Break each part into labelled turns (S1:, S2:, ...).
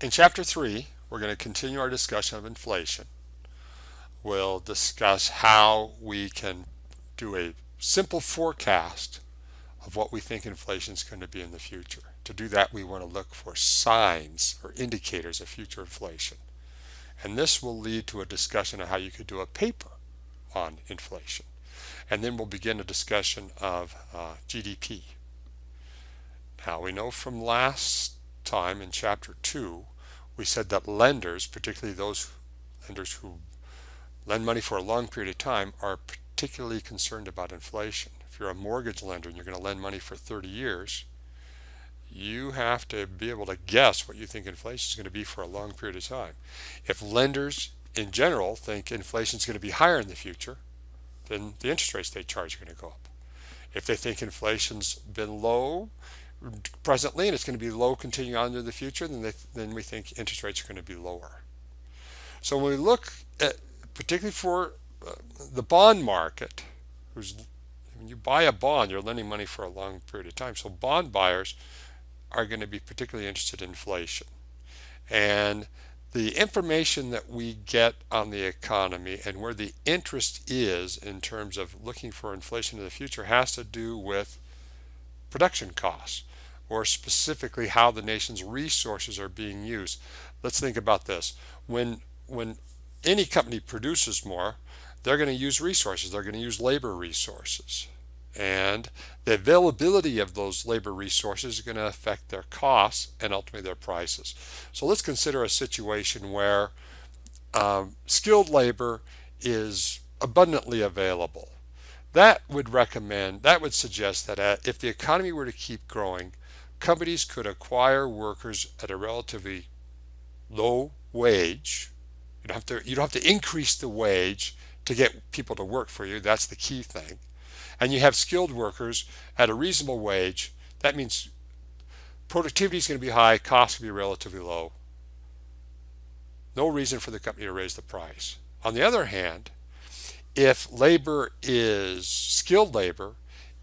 S1: In Chapter 3, we're going to continue our discussion of inflation. We'll discuss how we can do a simple forecast of what we think inflation is going to be in the future. To do that, we want to look for signs or indicators of future inflation. And this will lead to a discussion of how you could do a paper on inflation. And then we'll begin a discussion of GDP. Now, we know from last time in Chapter 2, we said that lenders, particularly those lenders who lend money for a long period of time, are particularly concerned about inflation. If you're a mortgage lender and you're going to lend money for 30 years, you have to be able to guess what you think inflation is going to be for a long period of time. If lenders in general think inflation is going to be higher in the future, then the interest rates they charge are going to go up. If they think inflation's been low presently and it's going to be low continuing on into the future, then we think interest rates are going to be lower. So when we look at, particularly for the bond market, when you buy a bond, you're lending money for a long period of time. So bond buyers are going to be particularly interested in inflation. And the information that we get on the economy and where the interest is in terms of looking for inflation in the future has to do with production costs, or specifically how the nation's resources are being used. Let's think about this. When any company produces more, they're going to use resources. They're going to use labor resources. And the availability of those labor resources is going to affect their costs and ultimately their prices. So let's consider a situation where skilled labor is abundantly available. That would suggest that if the economy were to keep growing, companies could acquire workers at a relatively low wage. You don't have to increase the wage to get people to work for you. That's the key thing. And you have skilled workers at a reasonable wage. That means productivity is going to be high, costs will be relatively low. No reason for the company to raise the price. On the other hand, if skilled labor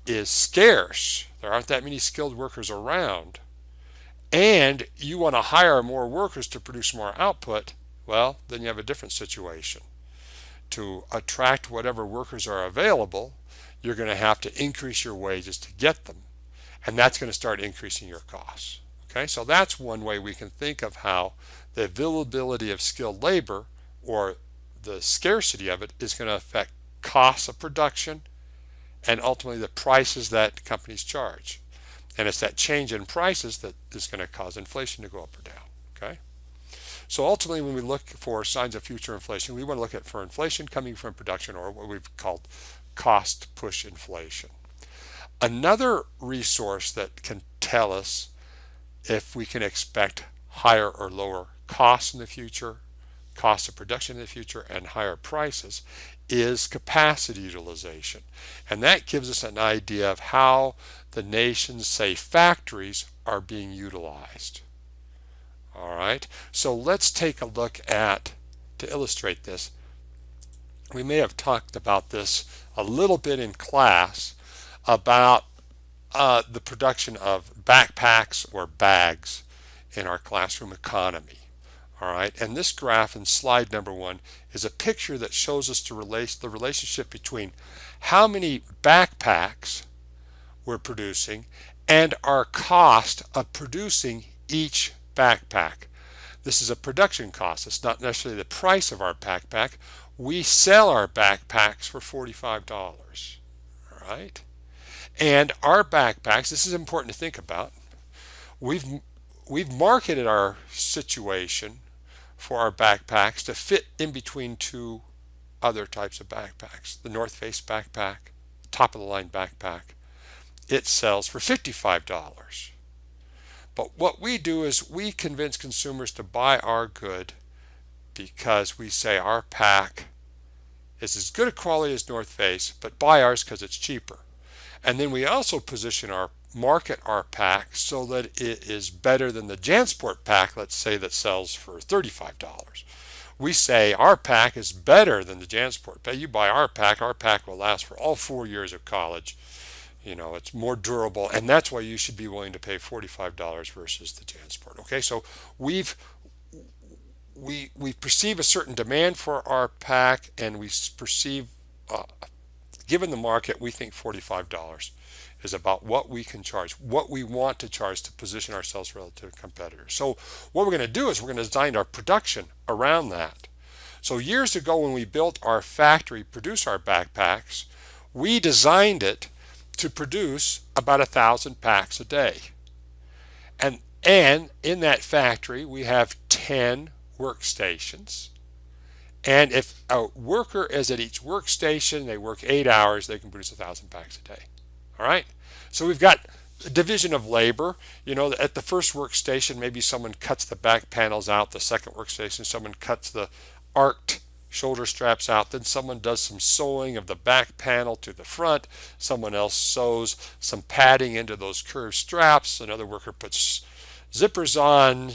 S1: is scarce, there aren't that many skilled workers around, and you want to hire more workers to produce more output, well, then you have a different situation. To attract whatever workers are available, you're going to have to increase your wages to get them, and that's going to start increasing your costs. Okay, so that's one way we can think of how the availability of skilled labor, or the scarcity of it, is going to affect costs of production and ultimately the prices that companies charge. And it's that change in prices that is going to cause inflation to go up or down. Okay, so ultimately when we look for signs of future inflation, we want to look at for inflation coming from production, or what we've called cost push inflation. Another resource that can tell us if we can expect higher or lower costs in the future, cost of production in the future, and higher prices, is capacity utilization. And that gives us an idea of how the nation's, say, factories are being utilized. All right, so let's take a look at, to illustrate this, we may have talked about this a little bit in class about the production of backpacks or bags in our classroom economy. All right, and this graph in slide number 1 is a picture that shows us the relationship between how many backpacks we're producing and our cost of producing each backpack. This is a production cost. It's not necessarily the price of our backpack. We sell our backpacks for $45. All right, and our backpacks, this is important to think about, we've marketed our situation for our backpacks to fit in between two other types of backpacks. The North Face backpack, top of the line backpack, it sells for $55. But what we do is we convince consumers to buy our good because we say our pack is as good a quality as North Face, but buy ours because it's cheaper. And then we also market our pack so that it is better than the JanSport pack, let's say, that sells for $35. We say our pack is better than the JanSport pack. You buy our pack will last for all 4 years of college. It's more durable, and that's why you should be willing to pay $45 versus the JanSport. Okay, so we've we perceive a certain demand for our pack, and we perceive, given the market, we think $45 is about what we can charge, what we want to charge to position ourselves relative to competitors. So what we're going to do is we're going to design our production around that. So years ago, when we built our factory, produce our backpacks, we designed it to produce about 1,000 packs a day. And in that factory, we have 10 workstations. And if a worker is at each workstation, they work 8 hours, they can produce 1,000 packs a day. All right. So we've got a division of labor. At the first workstation, maybe someone cuts the back panels out. The second workstation, someone cuts the arced shoulder straps out. Then someone does some sewing of the back panel to the front. Someone else sews some padding into those curved straps. Another worker puts zippers on,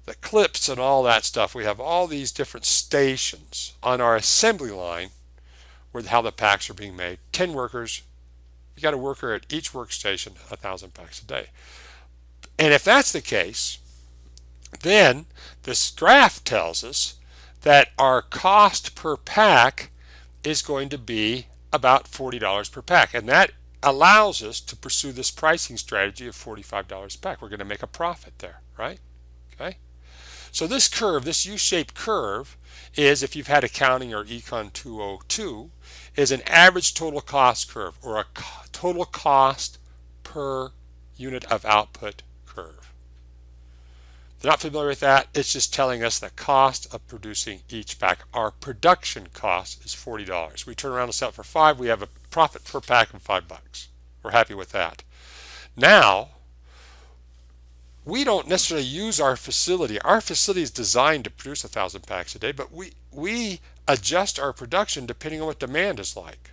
S1: the clips and all that stuff. We have all these different stations on our assembly line with how the packs are being made. 10 workers. You got a worker at each workstation, 1,000 packs a day. And if that's the case, then this graph tells us that our cost per pack is going to be about $40 per pack. And that allows us to pursue this pricing strategy of $45 a pack. We're going to make a profit there, right? Okay. So this curve, this U-shaped curve, is, if you've had accounting or Econ 202, is an average total cost curve, or a total cost per unit of output curve. If you're not familiar with that, it's just telling us the cost of producing each pack. Our production cost is $40. We turn around and sell it for $5. We have a profit per pack of $5. We're happy with that. Now, we don't necessarily use our facility. Our facility is designed to produce 1,000 packs a day, but we adjust our production depending on what demand is like.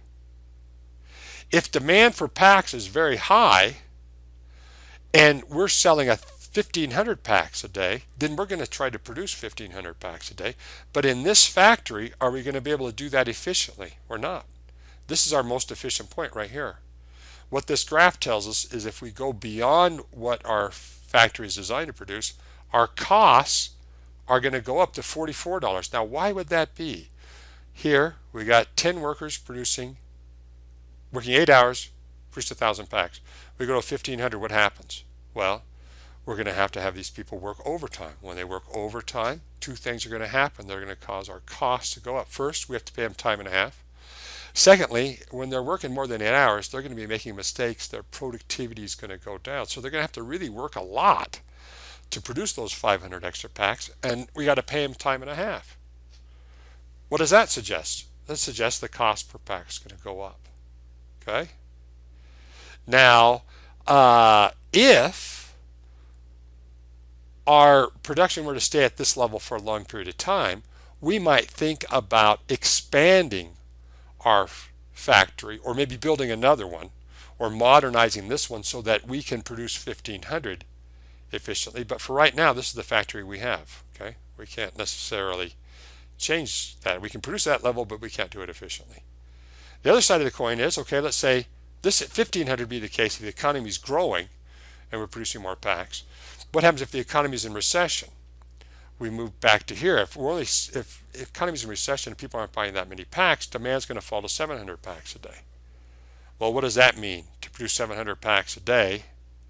S1: If demand for packs is very high and we're selling 1,500 packs a day, then we're going to try to produce 1,500 packs a day. But in this factory, are we going to be able to do that efficiently or not? This is our most efficient point right here. What this graph tells us is if we go beyond what our factory is designed to produce, our costs are going to go up to $44. Now, why would that be? Here, we got 10 workers working 8 hours, produce 1,000 packs. We go to 1,500, what happens? Well, we're going to have these people work overtime. When they work overtime, two things are going to happen. They're going to cause our costs to go up. First, we have to pay them time and a half. Secondly, when they're working more than 8 hours, they're going to be making mistakes. Their productivity is going to go down. So they're going to have to really work a lot to produce those 500 extra packs, and we got to pay them time and a half. What does that suggest? That suggests the cost per pack is going to go up. Okay? Now, if our production were to stay at this level for a long period of time, we might think about expanding our factory, or maybe building another one, or modernizing this one so that we can produce 1,500 efficiently. But for right now, this is the factory we have. Okay, we can't necessarily change that. We can produce that level, but we can't do it efficiently. The other side of the coin is, okay, let's say this at 1,500 be the case if the economy is growing and we're producing more packs. What happens if the economy is in recession? We move back to here. If economy is in recession and people aren't buying that many packs, demand's going to fall to 700 packs a day. Well, what does that mean? To produce 700 packs a day,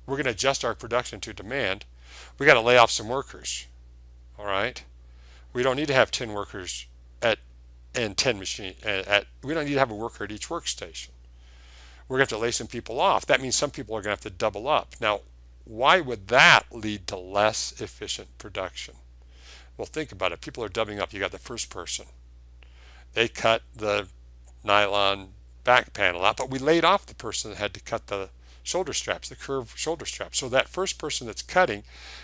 S1: we're going to adjust our production to demand. We got to lay off some workers. All right. We don't need to have 10 workers and 10 machines. We don't need to have a worker at each workstation. We're going to have to lay some people off. That means some people are going to have to double up. Now, why would that lead to less efficient production? Well, think about it. People are doubling up. You got the first person. They cut the nylon back panel out, but we laid off the person that had to cut the shoulder straps, the curved shoulder straps. So that first person that's cutting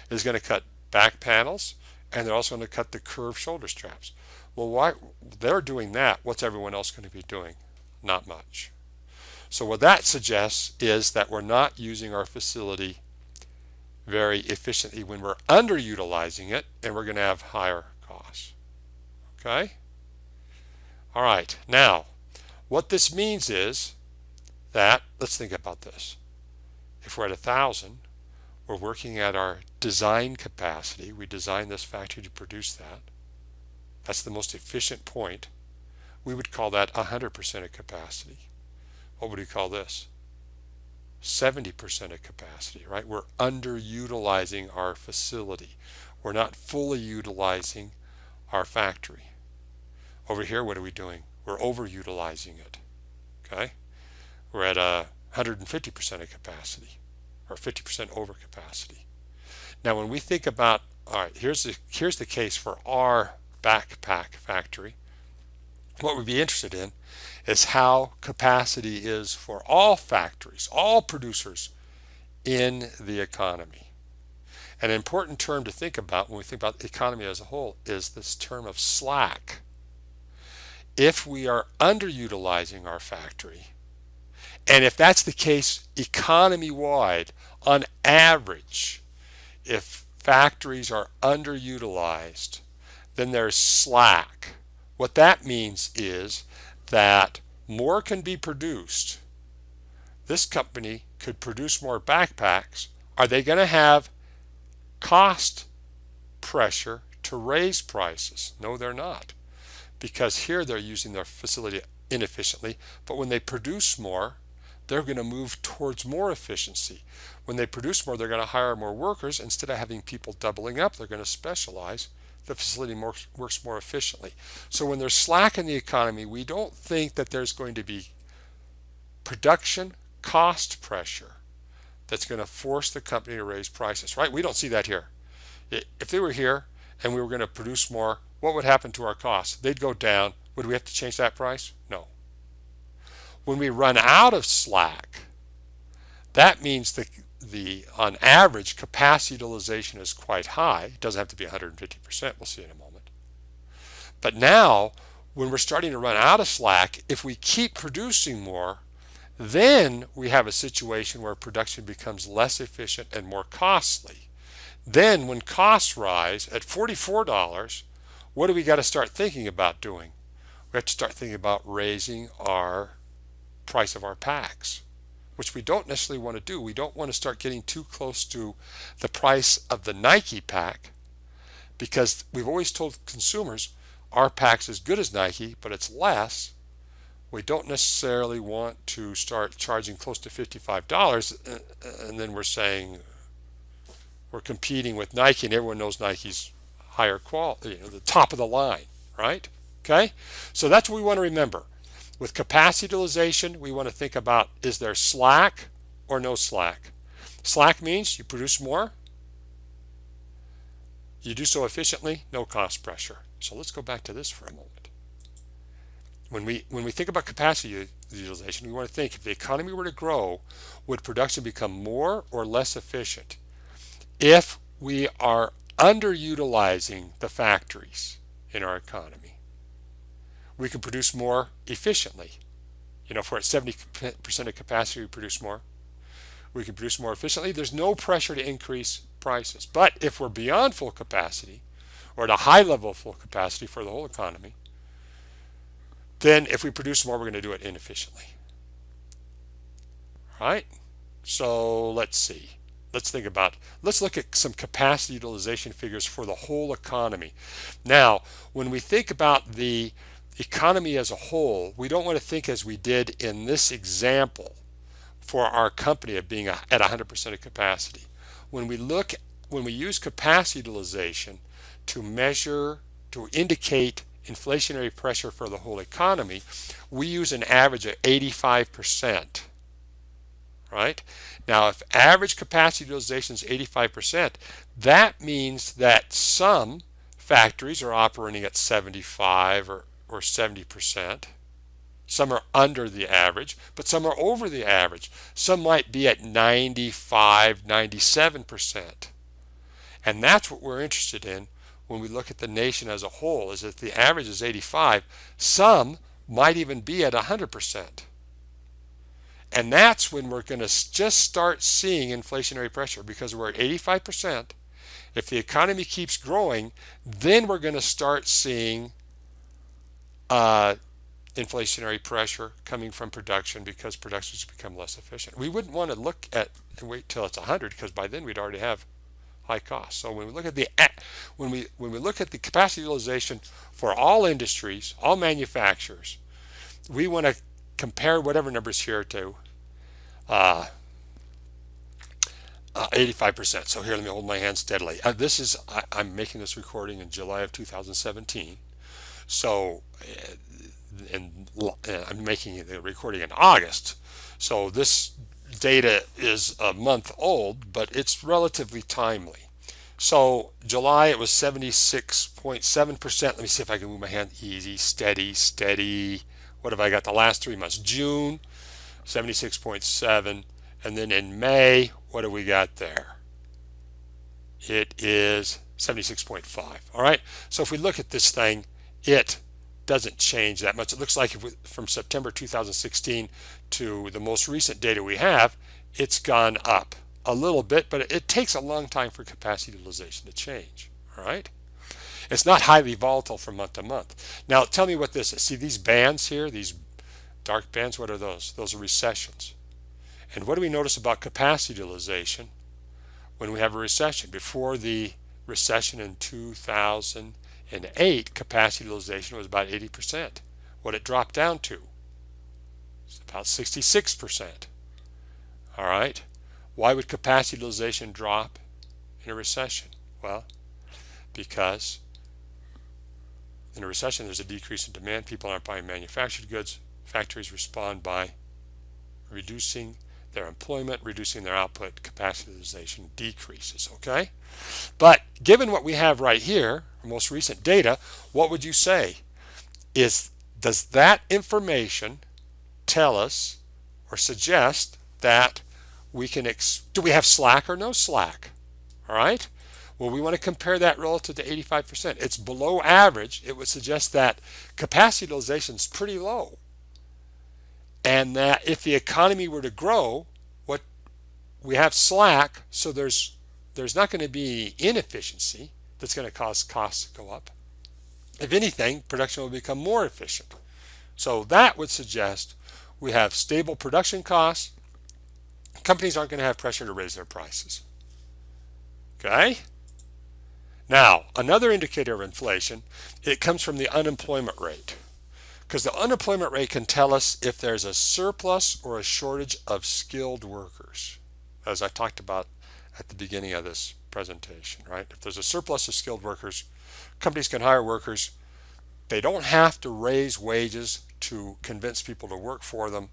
S1: is going to cut back panels, and they're also going to cut the curved shoulder straps. Well, why they're doing that? What's everyone else going to be doing? Not much. So what that suggests is that we're not using our facility very efficiently when we're underutilizing it, and we're going to have higher costs. Okay? All right. Now, what this means is that, let's think about this. If we're at 1,000, we're working at our design capacity. We designed this factory to produce that. That's the most efficient point. We would call that 100% of capacity. What would we call this? 70% of capacity, right? We're underutilizing our facility. We're not fully utilizing our factory. Over here, what are we doing? We're overutilizing it, okay? We're at 150% of capacity, or 50% over capacity. Now, when we think about, all right, here's the case for our backpack factory. What we'd be interested in is how capacity is for all factories, all producers in the economy. An important term to think about when we think about the economy as a whole is this term of slack. If we are underutilizing our factory, and if that's the case economy-wide, on average, if factories are underutilized, then there's slack. What that means is that more can be produced. This company could produce more backpacks. Are they going to have cost pressure to raise prices? No, they're not. Because here they're using their facility inefficiently, but when they produce more, they're going to move towards more efficiency. When they produce more, they're going to hire more workers. Instead of having people doubling up, they're going to specialize. The facility works more efficiently. So when there's slack in the economy, we don't think that there's going to be production cost pressure that's going to force the company to raise prices, right? We don't see that here. If they were here and we were going to produce more, what would happen to our costs? They'd go down. Would we have to change that price? No. When we run out of slack, that means the on average capacity utilization is quite high. It doesn't have to be 150%. We'll see in a moment. But now, when we're starting to run out of slack, if we keep producing more, then we have a situation where production becomes less efficient and more costly. Then when costs rise at $44, what do we got to start thinking about doing? We have to start thinking about raising our price of our packs, which we don't necessarily want to do. We don't want to start getting too close to the price of the Nike pack, because we've always told consumers our pack's as good as Nike, but it's less. We don't necessarily want to start charging close to $55 and then we're saying we're competing with Nike and everyone knows Nike's higher quality, the top of the line, right? Okay, so that's what we want to remember. With capacity utilization, we want to think about, is there slack or no slack? Slack means you produce more, you do so efficiently, no cost pressure. So let's go back to this for a moment. When we think about capacity utilization, we want to think, if the economy were to grow, would production become more or less efficient? If we are underutilizing the factories in our economy, we can produce more efficiently. If we're at 70% of capacity, we produce more. We can produce more efficiently. There's no pressure to increase prices. But if we're beyond full capacity, or at a high level of full capacity for the whole economy, then if we produce more, we're going to do it inefficiently. All right? So let's see. Let's look at some capacity utilization figures for the whole economy. Now, when we think about the economy as a whole, we don't want to think as we did in this example for our company of being at 100% of capacity. When we use capacity utilization to indicate inflationary pressure for the whole economy, we use an average of 85%. Right? Now, if average capacity utilization is 85%, that means that some factories are operating at 75 or 70%. Some are under the average, but some are over the average. Some might be at 95, 97%. And that's what we're interested in when we look at the nation as a whole, is if the average is 85, some might even be at 100%. And that's when we're going to just start seeing inflationary pressure, because we're at 85%. If the economy keeps growing, then we're going to start seeing inflationary pressure coming from production, because production has become less efficient. We wouldn't want to look at and wait till it's 100, because by then we'd already have high cost. So when we look at the capacity utilization for all industries, all manufacturers, we want to compare whatever numbers here to 85%. So here, let me hold my hand steadily. I'm making this recording in July of 2017. So, and I'm making the recording in August. So this data is a month old, but it's relatively timely. So July, it was 76.7%. Let me see if I can move my hand. Easy, steady, steady. What have I got the last 3 months? June, 76.7. And then in May, what do we got there? It is 76.5. All right. So if we look at this thing, it doesn't change that much. It looks like from September 2016 to the most recent data we have, it's gone up a little bit, but it takes a long time for capacity utilization to change. All right. It's not highly volatile from month to month. Now tell me what this is. See these bands here, these dark bands, what are those? Those are recessions. And what do we notice about capacity utilization when we have a recession? Before the recession in 2008, capacity utilization was about 80%. What it dropped down to? It's about 66%. All right. Why would capacity utilization drop in a recession? Well, because in a recession there's a decrease in demand. People aren't buying manufactured goods. Factories respond by reducing their employment, reducing their output. Capacity utilization decreases. Okay, but given what we have right here, most recent data, what would you say does that information tell us or suggest that we can do we have slack or no slack? All right, well, we want to compare that relative to 85%. It's below average. It would suggest that capacity utilization is pretty low, and that if the economy were to grow, what we have slack, so there's not going to be inefficiency that's going to cause costs to go up. If anything, production will become more efficient. So that would suggest we have stable production costs. Companies aren't going to have pressure to raise their prices. Okay? Now, another indicator of inflation, it comes from the unemployment rate. Because the unemployment rate can tell us if there's a surplus or a shortage of skilled workers, as I talked about at the beginning of this presentation, right? If there's a surplus of skilled workers, companies can hire workers. They don't have to raise wages to convince people to work for them,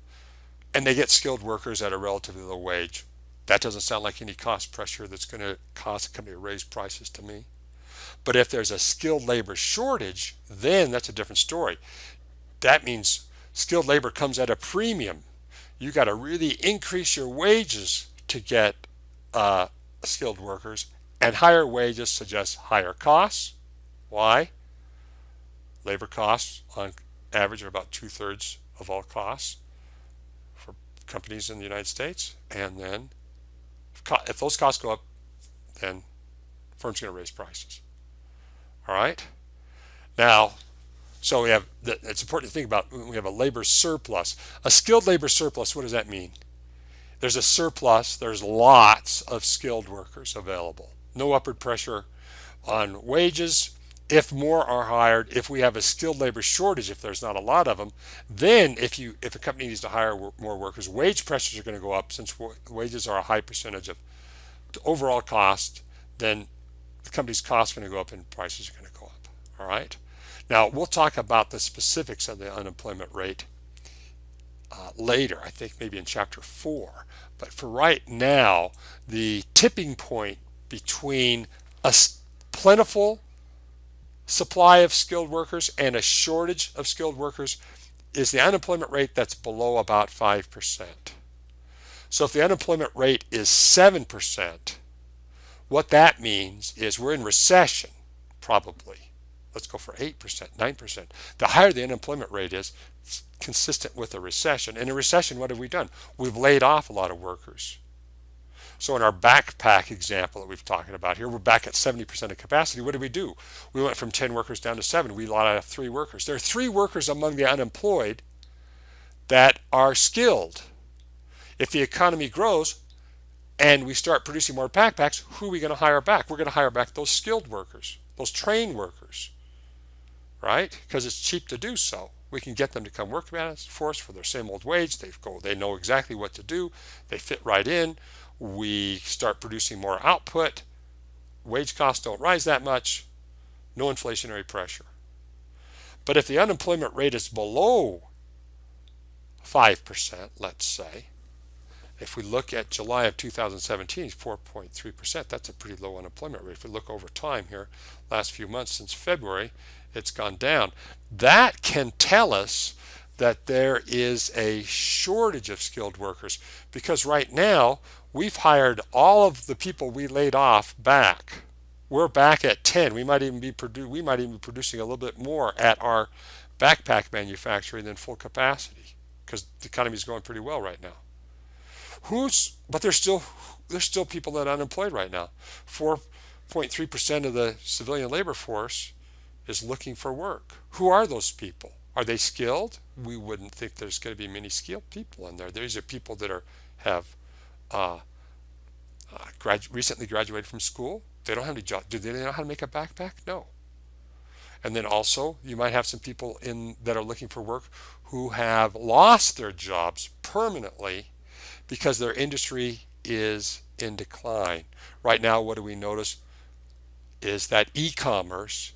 S1: and they get skilled workers at a relatively low wage. That doesn't sound like any cost pressure that's going to cause a company to raise prices to me. But if there's a skilled labor shortage, then that's a different story. That means skilled labor comes at a premium. You got to really increase your wages to get skilled workers, and higher wages suggest higher costs. Why? Labor costs on average are about 2/3 of all costs for companies in the United States. And then if those costs go up, then firms are going to raise prices. All right. Now, so we have, it's important to think about when we have a labor surplus. A skilled labor surplus, what does that mean? There's a surplus, there's lots of skilled workers available. No upward pressure on wages. If more are hired, if we have a skilled labor shortage, if there's not a lot of them, then if a company needs to hire more workers, wage pressures are going to go up. Since wages are a high percentage of the overall cost, then the company's costs are going to go up and prices are going to go up. All right. Now, we'll talk about the specifics of the unemployment rate later, I think maybe in chapter 4. But for right now, the tipping point between a plentiful supply of skilled workers and a shortage of skilled workers is the unemployment rate that's below about 5%. So if the unemployment rate is 7%, what that means is we're in recession, probably. Let's go for 8%, 9%. The higher the unemployment rate is, it's consistent with a recession. In a recession, what have we done? We've laid off a lot of workers. So in our backpack example that we've talking about here, we're back at 70% of capacity. What did we do? We went from 10 workers down to 7. We let off 3 workers. There are 3 workers among the unemployed that are skilled. If the economy grows, and we start producing more backpacks, who are we going to hire back? We're going to hire back those skilled workers, those trained workers, right? Because it's cheap to do so. We can get them to come work for us for their same old wage. They know exactly what to do. They fit right in. We start producing more output. Wage costs don't rise that much. No inflationary pressure. But if the unemployment rate is below 5%, let's say, if we look at July of 2017, 4.3%, that's a pretty low unemployment rate. If we look over time here, last few months since February, it's gone down. That can tell us that there is a shortage of skilled workers, because right now we've hired all of the people we laid off back. We're back at 10. We might even be producing a little bit more at our backpack manufacturing than full capacity, because the economy is going pretty well right now. But there's still people that are unemployed right now. 4.3% of the civilian labor force is looking for work. Who are those people? Are they skilled? We wouldn't think there's going to be many skilled people in there. These are people that have recently graduated from school. They don't have any job. Do they know how to make a backpack? No. And then also, you might have some people that are looking for work who have lost their jobs permanently because their industry is in decline. Right now, what do we notice is that e-commerce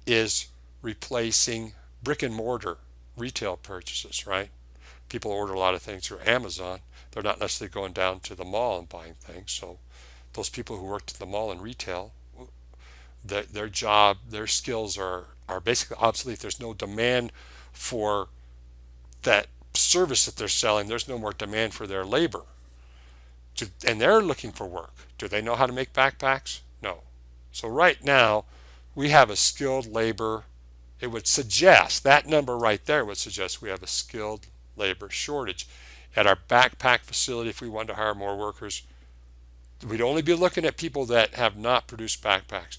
S1: is replacing brick and mortar retail purchases, right? People order a lot of things through Amazon. They're not necessarily going down to the mall and buying things. So those people who worked at the mall and retail, their skills are basically obsolete. There's no demand for that service that they're selling. There's no more demand for their labor. And they're looking for work. Do they know how to make backpacks? No. So right now, we have a skilled labor. It would suggest, that number right there would suggest we have a skilled labor shortage. At our backpack facility, if we wanted to hire more workers, we'd only be looking at people that have not produced backpacks.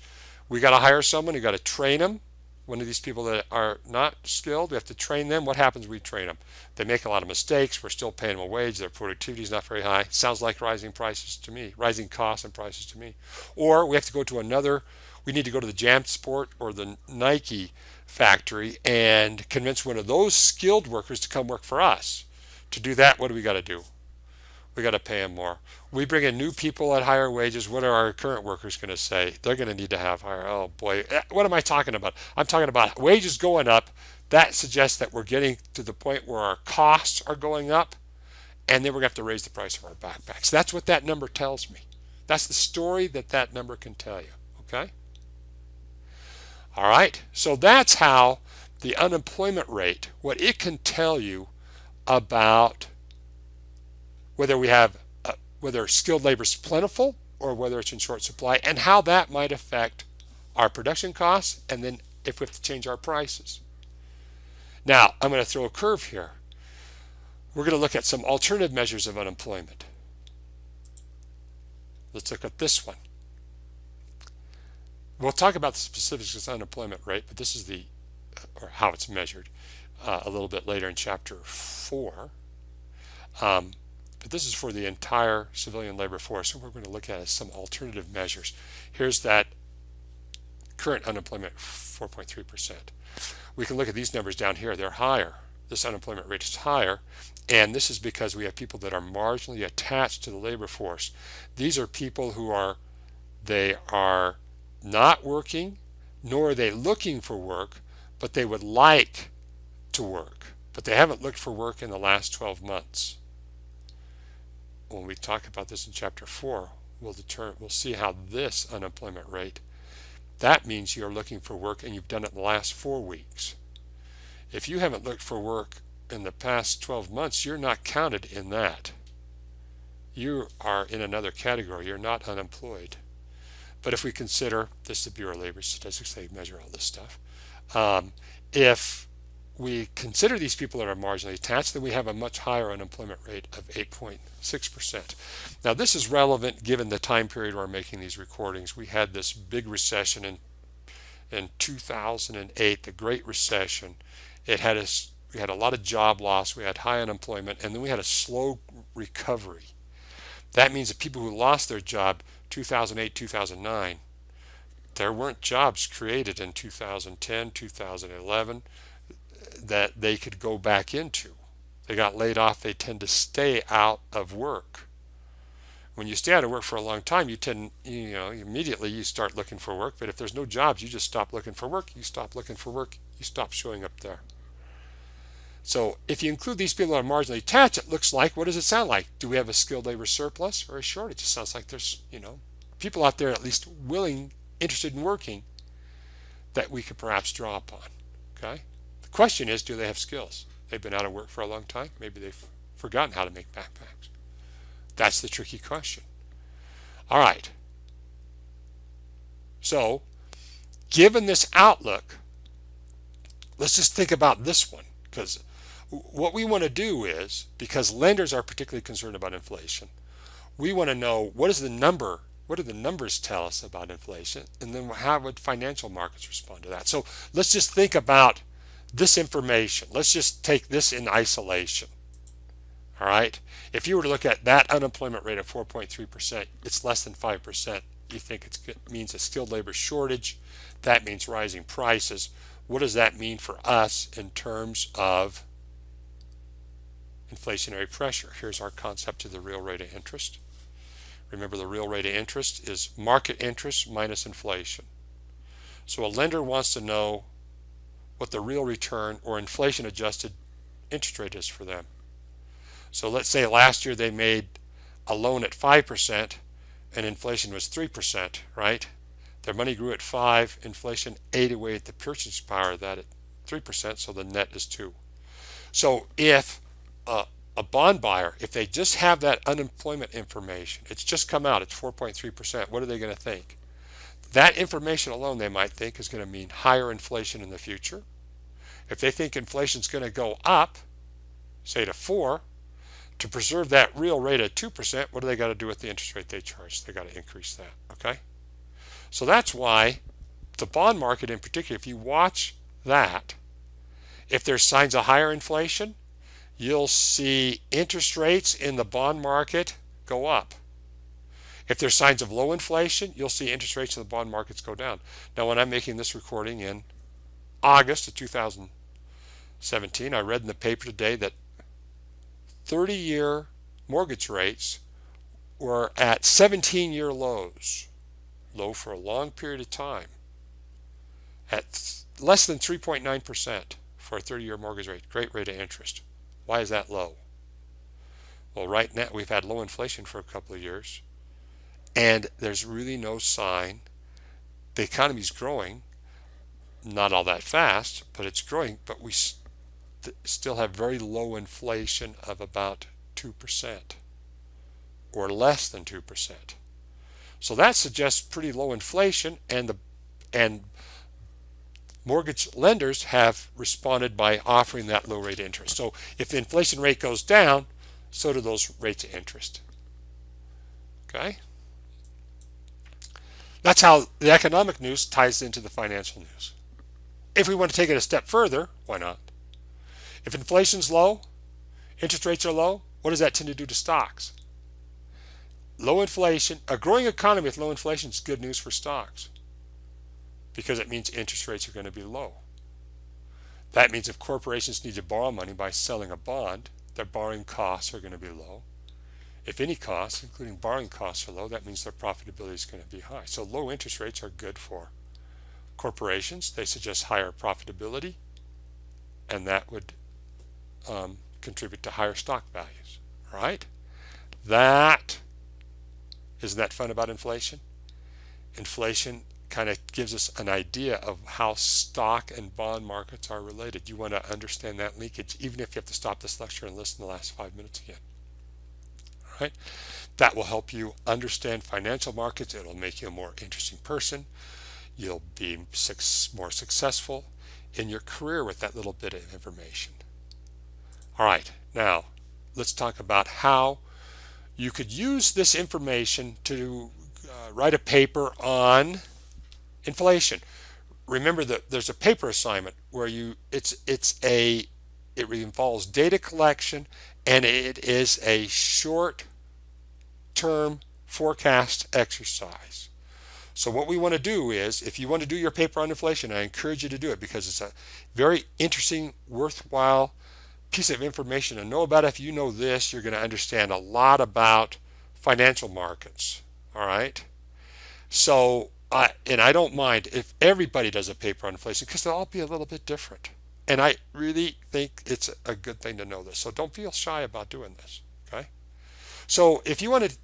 S1: We got to hire someone, we got to train them. One of these people that are not skilled, we have to train them. What happens when we train them? They make a lot of mistakes. We're still paying them a wage. Their productivity is not very high. Sounds like rising prices to me, rising costs and prices to me. Or we have to go to we need to go to the JanSport or the Nike factory and convince one of those skilled workers to come work for us. To do that, what do we got to do? We got to pay them more. We bring in new people at higher wages. What are our current workers going to say? They're going to need to have higher. Oh boy, what am I talking about? I'm talking about wages going up. That suggests that we're getting to the point where our costs are going up, and then we're going to have to raise the price of our backpacks. That's what that number tells me. That's the story that number can tell you. Okay? All right. So that's how the unemployment rate, what it can tell you about whether skilled labor is plentiful or whether it's in short supply, and how that might affect our production costs, and then if we have to change our prices. Now, I'm going to throw a curve here. We're going to look at some alternative measures of unemployment. Let's look at this one. We'll talk about the specifics of the unemployment rate, but this is or how it's measured a little bit later in chapter 4. But this is for the entire civilian labor force, and we're going to look at some alternative measures. Here's that current unemployment, 4.3%. We can look at these numbers down here. They're higher. This unemployment rate is higher, and this is because we have people that are marginally attached to the labor force. These are people who are not working, nor are they looking for work, but they would like to work, but they haven't looked for work in the last 12 months. When we talk about this in chapter 4, we'll see how this unemployment rate, that means you're looking for work and you've done it in the last 4 weeks. If you haven't looked for work in the past 12 months, you're not counted in that. You are in another category. You're not unemployed. But if we consider, this is the Bureau of Labor Statistics, they measure all this stuff. If we consider these people that are marginally attached, then we have a much higher unemployment rate of 8.6%. Now this is relevant given the time period we're making these recordings. We had this big recession in 2008, the Great Recession. We had a lot of job loss, we had high unemployment, and then we had a slow recovery. That means that people who lost their job 2008, 2009, there weren't jobs created in 2010, 2011 that they could go back into. They got laid off. They tend to stay out of work. When you stay out of work for a long time, you tend, immediately you start looking for work. But if there's no jobs, you just stop looking for work. You stop looking for work. You stop showing up there. So if you include these people that are marginally attached, it looks like, what does it sound like? Do we have a skilled labor surplus or a shortage? It sounds like there's, people out there at least willing, interested in working that we could perhaps draw upon. Okay? The question is, do they have skills? They've been out of work for a long time. Maybe they've forgotten how to make backpacks. That's the tricky question. All right. So, given this outlook, let's just think about this one, because what we want to do is, because lenders are particularly concerned about inflation, we want to know what do the numbers tell us about inflation, and then how would financial markets respond to that. So let's just think about this information. Let's just take this in isolation. All right. If you were to look at that unemployment rate of 4.3%, it's less than 5%. You think it means a skilled labor shortage. That means rising prices. What does that mean for us in terms of inflationary pressure? Here's our concept of the real rate of interest. Remember, the real rate of interest is market interest minus inflation. So a lender wants to know what the real return or inflation adjusted interest rate is for them. So let's say last year they made a loan at 5% and inflation was 3%, right? Their money grew at 5, inflation ate away at the purchasing power of that at 3%, so the net is 2. So if a bond buyer, if they just have that unemployment information, it's just come out, it's 4.3%, what are they going to think? That information alone, they might think, is going to mean higher inflation in the future. If they think inflation is going to go up, say to 4, to preserve that real rate at 2%, what do they got to do with the interest rate they charge? They got to increase that, okay? So that's why the bond market in particular, if you watch that, if there's signs of higher inflation, you'll see interest rates in the bond market go up. If there's signs of low inflation, you'll see interest rates in the bond markets go down. Now, when I'm making this recording in August of 2017, I read in the paper today that 30-year mortgage rates were at 17-year lows, low for a long period of time, at less than 3.9% for a 30-year mortgage rate, great rate of interest. Why is that low? Well, right now we've had low inflation for a couple of years, and there's really no sign. The economy's growing, not all that fast, but it's growing, but we still have very low inflation of about 2% or less than 2%. So that suggests pretty low inflation, and mortgage lenders have responded by offering that low rate of interest. So if the inflation rate goes down, so do those rates of interest. Okay? That's how the economic news ties into the financial news. If we want to take it a step further, why not? If inflation's low, interest rates are low, what does that tend to do to stocks? Low inflation, a growing economy with low inflation is good news for stocks because it means interest rates are going to be low. That means if corporations need to borrow money by selling a bond, their borrowing costs are going to be low. If any costs, including borrowing costs, are low, that means their profitability is going to be high. So low interest rates are good for corporations. They suggest higher profitability, and that would contribute to higher stock values. All right? Isn't that fun about inflation? Inflation kind of gives us an idea of how stock and bond markets are related. You want to understand that linkage, even if you have to stop this lecture and listen to the last 5 minutes again. All right? That will help you understand financial markets. It'll make you a more interesting person. You'll be more successful in your career with that little bit of information. All right, now let's talk about how you could use this information to write a paper on inflation. Remember that there's a paper assignment where it involves data collection, and it is a short short-term forecast exercise. So what we want to do is, if you want to do your paper on inflation, I encourage you to do it because it's a very interesting, worthwhile piece of information to know about. If you know this, you're going to understand a lot about financial markets. All right. So, and I don't mind if everybody does a paper on inflation because they'll all be a little bit different. And I really think it's a good thing to know this. So don't feel shy about doing this. Okay. So if you want to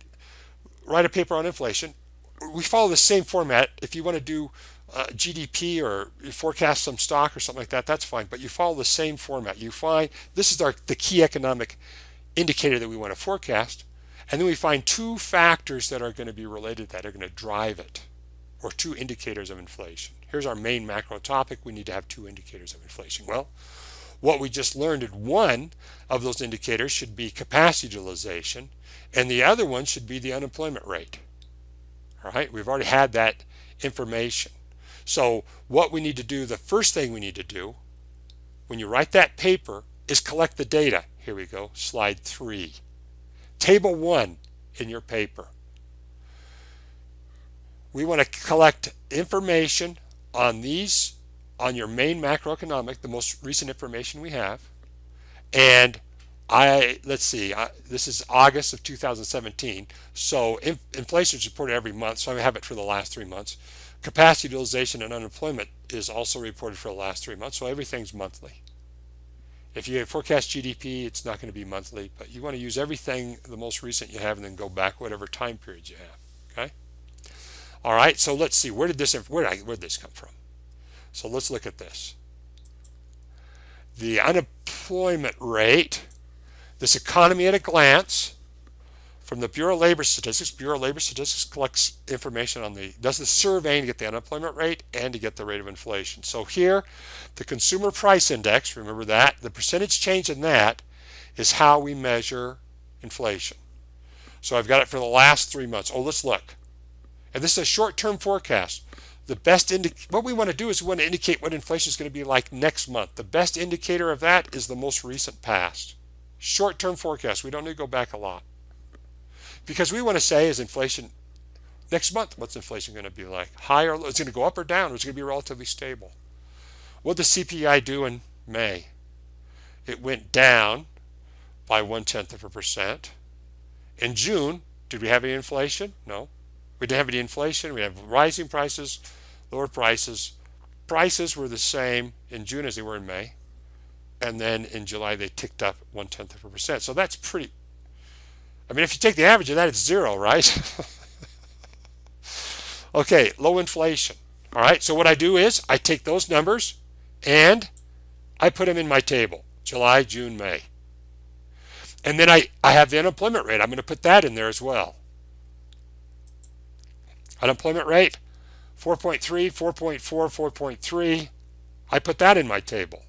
S1: write a paper on inflation, we follow the same format. If you want to do GDP or forecast some stock or something like that, that's fine. But you follow the same format. You find this is the key economic indicator that we want to forecast, and then we find two factors that are going to be related that are going to drive it, or two indicators of inflation. Here's our main macro topic. We need to have two indicators of inflation. Well, what we just learned is one of those indicators should be capacity utilization, and the other one should be the unemployment rate. All right, we've already had that information. So what we need to do, the first thing we need to do when you write that paper is collect the data. Here we go, slide 3. Table 1 in your paper. We want to collect information on these, on your main macroeconomic, the most recent information we have. And let's see, this is August of 2017. So inflation is reported every month, so I have it for the last 3 months. Capacity utilization and unemployment is also reported for the last 3 months, so everything's monthly. If you forecast GDP, it's not going to be monthly, but you want to use everything, the most recent you have, and then go back whatever time period you have. Okay. All right. So let's see, where did this come from? So let's look at this. The unemployment rate. This economy at a glance from the Bureau of Labor Statistics. Bureau of Labor Statistics collects information on does the surveying to get the unemployment rate and to get the rate of inflation. So here, the consumer price index, remember that, the percentage change in that is how we measure inflation. So I've got it for the last 3 months. Oh, let's look. And this is a short-term forecast. The best what we want to do is we want to indicate what inflation is going to be like next month. The best indicator of that is the most recent past. Short-term forecast. We don't need to go back a lot. Because we want to say, is inflation next month, what's inflation going to be like? High or low? It's going to go up or down, or it's going to be relatively stable. What did the CPI do in May? It went down by 0.1%. In June, did we have any inflation? No. We didn't have any inflation. We have rising prices, lower prices. Prices were the same in June as they were in May. And then in July, they ticked up 0.1%. So that's pretty, I mean, if you take the average of that, it's 0, right? Okay, low inflation. All right, so what I do is I take those numbers and I put them in my table, July, June, May. And then I have the unemployment rate. I'm going to put that in there as well. Unemployment rate, 4.3, 4.4, 4.3. I put that in my table.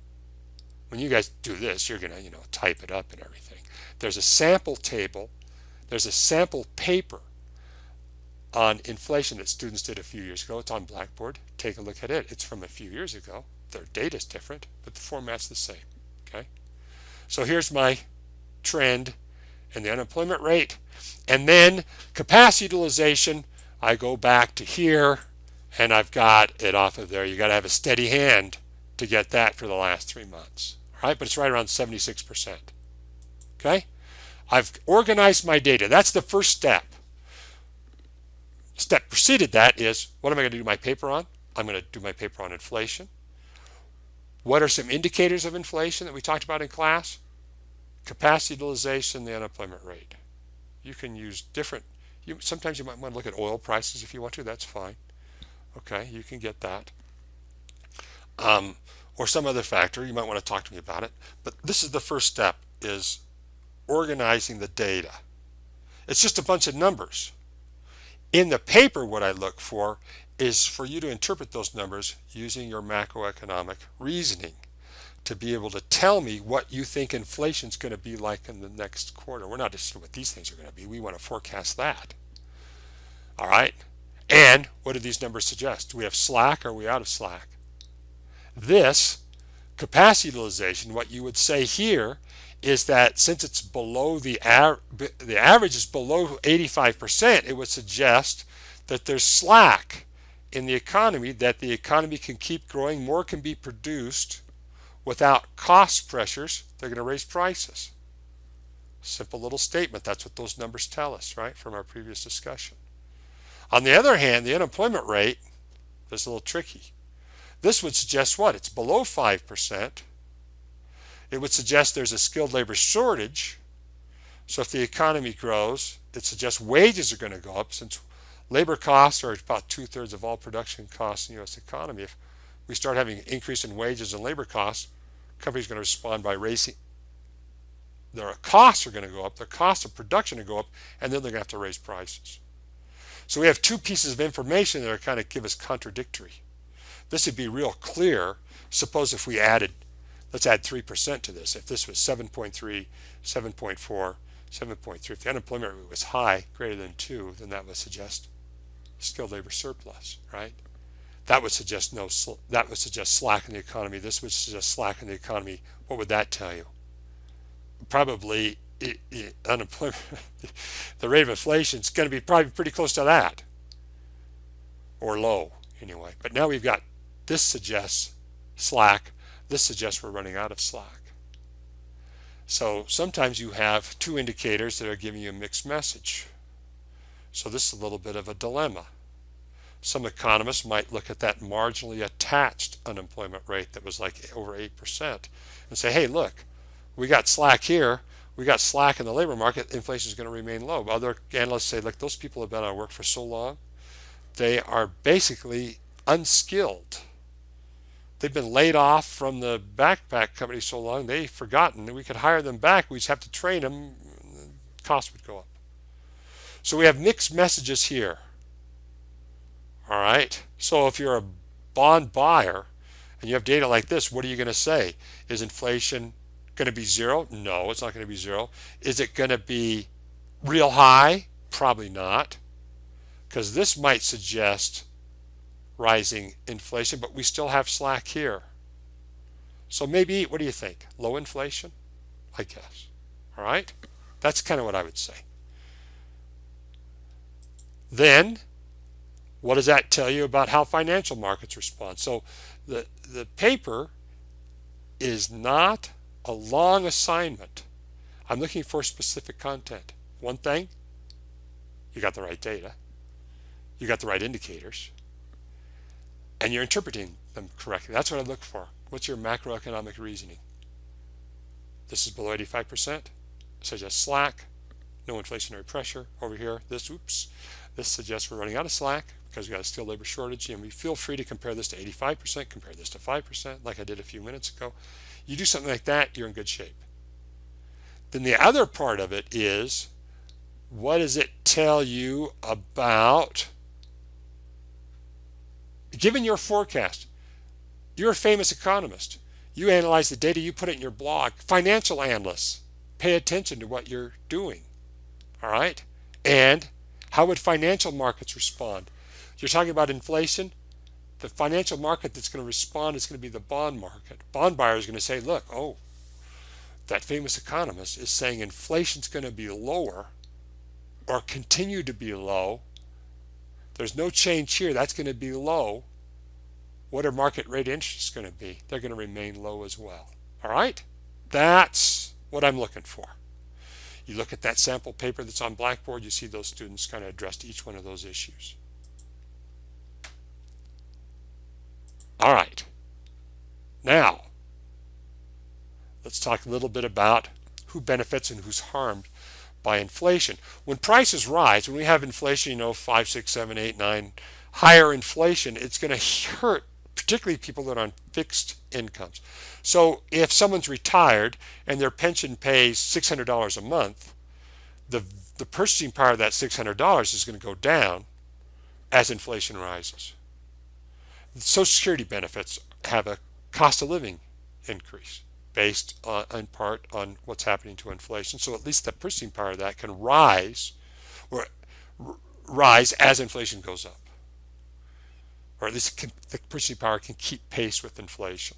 S1: When you guys do this, you're going to, type it up and everything. There's a sample table. There's a sample paper on inflation that students did a few years ago. It's on Blackboard. Take a look at it. It's from a few years ago. Their data's different, but the format's the same. Okay. So here's my trend and the unemployment rate. And then capacity utilization, I go back to here and I've got it off of there. You got to have a steady hand to get that for the last 3 months. All right, but it's right around 76%. Okay? I've organized my data. That's the first step. Step preceded that is, what am I going to do my paper on? I'm going to do my paper on inflation. What are some indicators of inflation that we talked about in class? Capacity utilization, the unemployment rate. You can use different, sometimes you might want to look at oil prices if you want to, that's fine. Okay, you can get that. Or some other factor, you might want to talk to me about it. But this is the first step, is organizing the data. It's just a bunch of numbers. In the paper, what I look for is for you to interpret those numbers using your macroeconomic reasoning to be able to tell me what you think inflation is going to be like in the next quarter. We're not just what these things are going to be. We want to forecast that. All right. And what do these numbers suggest? Do we have slack or are we out of slack? This capacity utilization, what you would say here is that since it's below the average is below 85%, it would suggest that there's slack in the economy, that the economy can keep growing, more can be produced without cost pressures. They're going to raise prices. Simple little statement. That's what those numbers tell us, right, from our previous discussion. On the other hand, the unemployment rate is a little tricky. This would suggest what? It's below 5%. It would suggest there's a skilled labor shortage. So if the economy grows, it suggests wages are going to go up, since labor costs are about 2/3 of all production costs in the U.S. economy. If we start having an increase in wages and labor costs, companies are going to respond by raising their costs, are going to go up, their cost of production to go up, and then they're going to have to raise prices. So we have two pieces of information that are kind of give us contradictory. This would be real clear. Suppose if we added, let's add 3% to this. If this was 7.3, 7.4, 7.3, if the unemployment rate was high, greater than 2, then that would suggest skilled labor surplus, right? That would suggest that would suggest slack in the economy. This would suggest slack in the economy. What would that tell you? Probably unemployment, the rate of inflation is going to be probably pretty close to that, or low anyway. But now we've got, this suggests slack, this suggests we're running out of slack. So sometimes you have two indicators that are giving you a mixed message. So this is a little bit of a dilemma. Some economists might look at that marginally attached unemployment rate that was like over 8% and say, hey, look, we got slack here, we got slack in the labor market, inflation is going to remain low. Other analysts say, look, those people have been out of work for so long, they are basically unskilled. They've been laid off from the backpack company so long, they've forgotten that we could hire them back. We just have to train them, cost would go up. So we have mixed messages here. All right. So if you're a bond buyer and you have data like this, what are you going to say? Is inflation going to be zero? No, it's not going to be zero. Is it going to be real high? Probably not, because this might suggest rising inflation, but we still have slack here. So maybe, what do you think? Low inflation, I guess. All right. That's kind of what I would say. Then what does that tell you about how financial markets respond? So the paper is not a long assignment. I'm looking for specific content. One thing, you got the right data, you got the right indicators, and you're interpreting them correctly. That's what I look for. What's your macroeconomic reasoning? This is below 85%, suggests slack, no inflationary pressure. Over here, this suggests we're running out of slack because we got a skilled labor shortage, and we feel free to compare this to 85%, compare this to 5%, like I did a few minutes ago. You do something like that, you're in good shape. Then the other part of it is, what does it tell you about, given your forecast? You're a famous economist. You analyze the data, you put it in your blog. Financial analysts, pay attention to what you're doing. All right? And how would financial markets respond? You're talking about inflation. The financial market that's going to respond is going to be the bond market. Bond buyers are going to say, look, oh, that famous economist is saying inflation's going to be lower or continue to be low. There's no change here. That's going to be low. What are market rate interests going to be? They're going to remain low as well. All right? That's what I'm looking for. You look at that sample paper that's on Blackboard, you see those students kind of addressed each one of those issues. All right. Now, let's talk a little bit about who benefits and who's harmed by inflation. When prices rise, when we have inflation, 5, 6, 7, 8, 9, higher inflation, it's going to hurt particularly people that are on fixed incomes. So if someone's retired and their pension pays $600 a month, the purchasing power of that $600 is going to go down as inflation rises. Social Security benefits have a cost of living increase based in part on what's happening to inflation. So at least the purchasing power of that can rise as inflation goes up. Or at least the purchasing power can keep pace with inflation.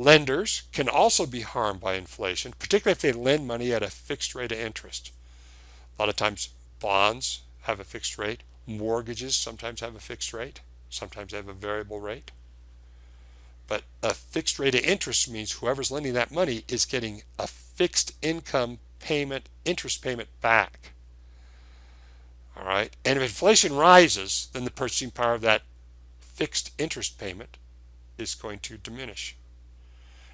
S1: Lenders can also be harmed by inflation, particularly if they lend money at a fixed rate of interest. A lot of times bonds have a fixed rate. Mortgages sometimes have a fixed rate. Sometimes they have a variable rate. But a fixed rate of interest means whoever's lending that money is getting a fixed income payment, interest payment back. All right. And if inflation rises, then the purchasing power of that fixed interest payment is going to diminish.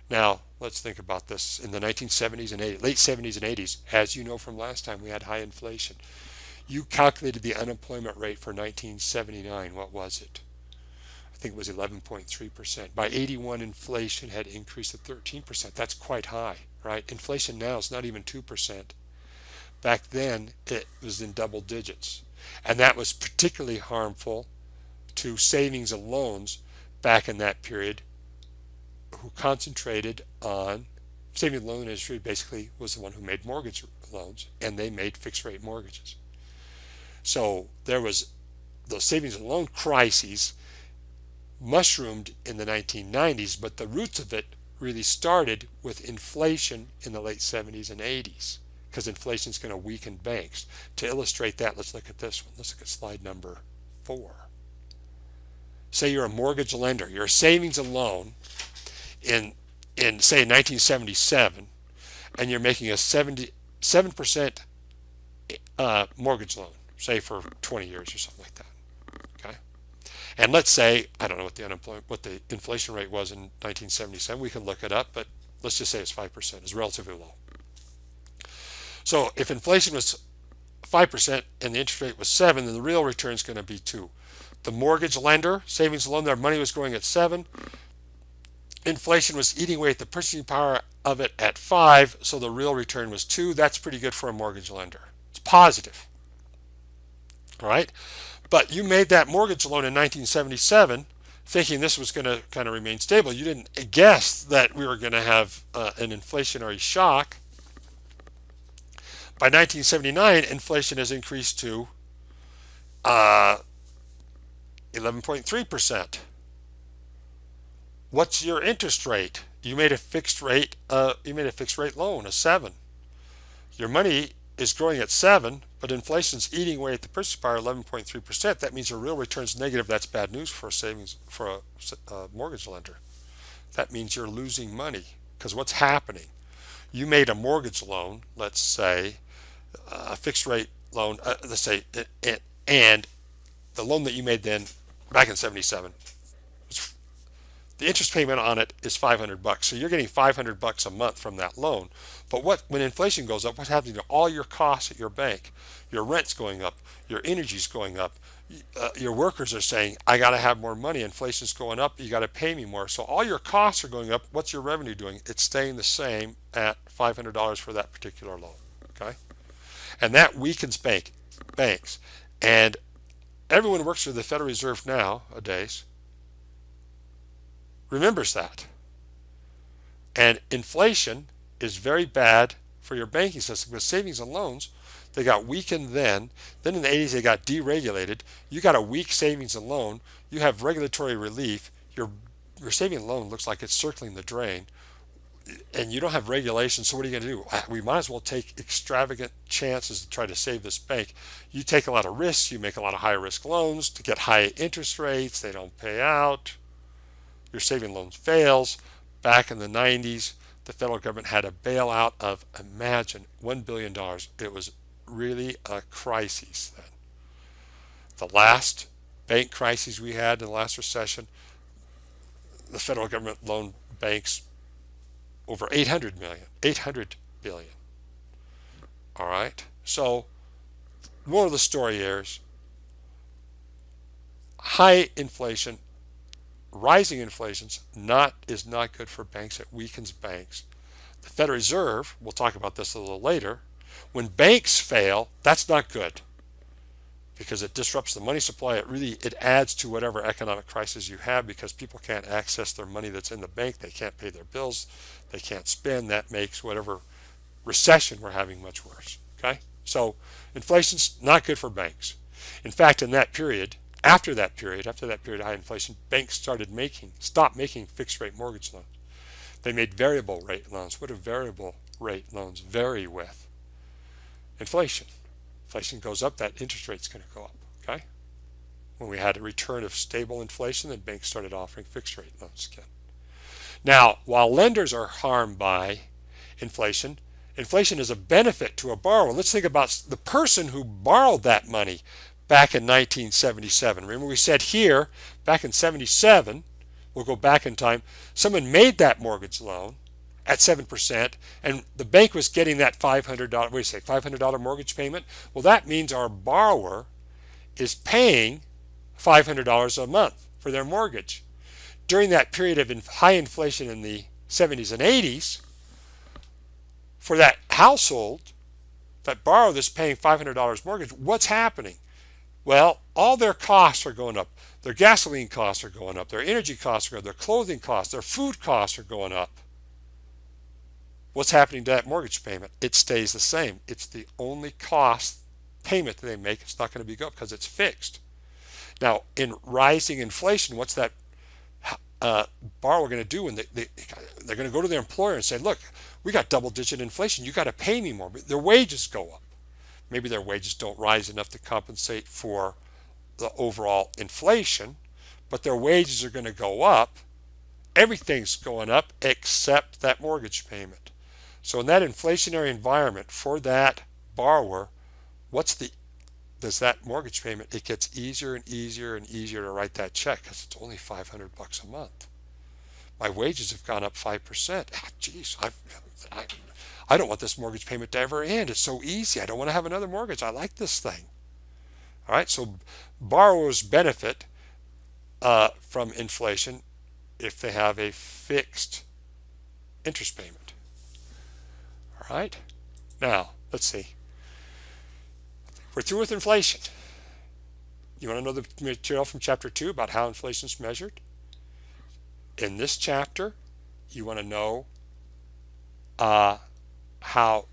S1: Now, let's think about this. In the 1970s and 80s, late 70s and 80s, as you know from last time, we had high inflation. You calculated the unemployment rate for 1979. What was it? I think it was 11.3%. By 81, inflation had increased to 13%. That's quite high, right? Inflation now is not even 2%. Back then, it was in double digits. And that was particularly harmful to savings and loans back in that period, who concentrated on savings and loan industry. Basically was the one who made mortgage loans, and they made fixed rate mortgages. So there was those savings and loan crises mushroomed in the 1990s, but the roots of it really started with inflation in the late 70s and 80s, because inflation is going to weaken banks. To illustrate that, let's look at this one. Let's look at slide number 4. Say you're a mortgage lender. You're a savings and loan in say 1977, and you're making a 7% mortgage loan, say for 20 years or something like that. Okay, and let's say, I don't know what the inflation rate was in 1977. We can look it up, but let's just say it's 5%. It's relatively low. So if inflation was 5% and the interest rate was 7, then the real return is going to be 2. The mortgage lender, savings and loan, their money was growing at 7. Inflation was eating away at the purchasing power of it at 5, so the real return was 2. That's pretty good for a mortgage lender. It's positive. All right? But you made that mortgage loan in 1977 thinking this was going to kind of remain stable. You didn't guess that we were going to have an inflationary shock. By 1979, inflation has increased to 11.3%. What's your interest rate? You made a fixed rate loan, a 7. Your money is growing at 7, but inflation's eating away at the purchasing power, 11.3%. That means your real return's negative. That's bad news for a mortgage lender. That means you're losing money, because what's happening? You made a mortgage loan, let's say, a fixed rate loan, let's say, and the loan that you made then back in 77, the interest payment on it is $500. So you're getting $500 a month from that loan. But when inflation goes up, what's happening to all your costs at your bank? Your rent's going up, your energy's going up, your workers are saying, I got to have more money. Inflation's going up, you got to pay me more. So all your costs are going up. What's your revenue doing? It's staying the same at $500 for that particular loan. Okay, and that weakens banks. And everyone who works for the Federal Reserve nowadays remembers that. And inflation is very bad for your banking system, because savings and loans, they got weakened then. Then in the 80s, they got deregulated. You got a weak savings and loan. You have regulatory relief. Your savings and loan looks like it's circling the drain. And you don't have regulation, so what are you going to do? We might as well take extravagant chances to try to save this bank. You take a lot of risks. You make a lot of high-risk loans to get high interest rates. They don't pay out. Your saving loans fails. Back in the 90s, the federal government had a bailout of, imagine, $1 billion. It was really a crisis then. The last bank crisis we had in the last recession, the federal government loaned banks over 800 billion. All right. So, moral of the story is high inflation, rising inflation is not good for banks. It weakens banks. The Federal Reserve, we'll talk about this a little later, when banks fail, that's not good, because it disrupts the money supply. It adds to whatever economic crisis you have, because people can't access their money that's in the bank. They can't pay their bills. They can't spend. That makes whatever recession we're having much worse. Okay, so inflation's not good for banks. In fact, in that period, after that period of high inflation, banks stopped making fixed rate mortgage loans. They made variable rate loans. What do variable rate loans vary with? Inflation. Inflation goes up, that interest rate's going to go up. Okay? When we had a return of stable inflation, then banks started offering fixed rate loans again. Now, while lenders are harmed by inflation, inflation is a benefit to a borrower. Let's think about the person who borrowed that money back in 1977. Remember, we said here, back in 77, we'll go back in time, someone made that mortgage loan at 7%, and the bank was getting that $500 mortgage payment. Well, that means our borrower is paying $500 a month for their mortgage. During that period of high inflation in the 70s and 80s, for that household that borrowed this paying $500 mortgage, what's happening? Well, all their costs are going up. Their gasoline costs are going up. Their energy costs are going up. Their clothing costs, their food costs are going up. What's happening to that mortgage payment? It stays the same. It's the only cost payment that they make. It's not going to be go up because it's fixed. Now, in rising inflation, what's that borrower going to do when they're going to go to their employer and say, look, we got double-digit inflation. You got to pay me more. Their wages go up. Maybe their wages don't rise enough to compensate for the overall inflation, but their wages are going to go up. Everything's going up except that mortgage payment. So in that inflationary environment for that borrower, does that mortgage payment, it gets easier and easier and easier to write that check because it's only $500 a month. My wages have gone up 5%. Geez, I don't want this mortgage payment to ever end. It's so easy. I don't want to have another mortgage. I like this thing. All right, so borrowers benefit from inflation if they have a fixed interest payment. All right, now let's see. We're through with inflation. You want to know the material from chapter 2 about how inflation is measured? In this chapter, you want to know how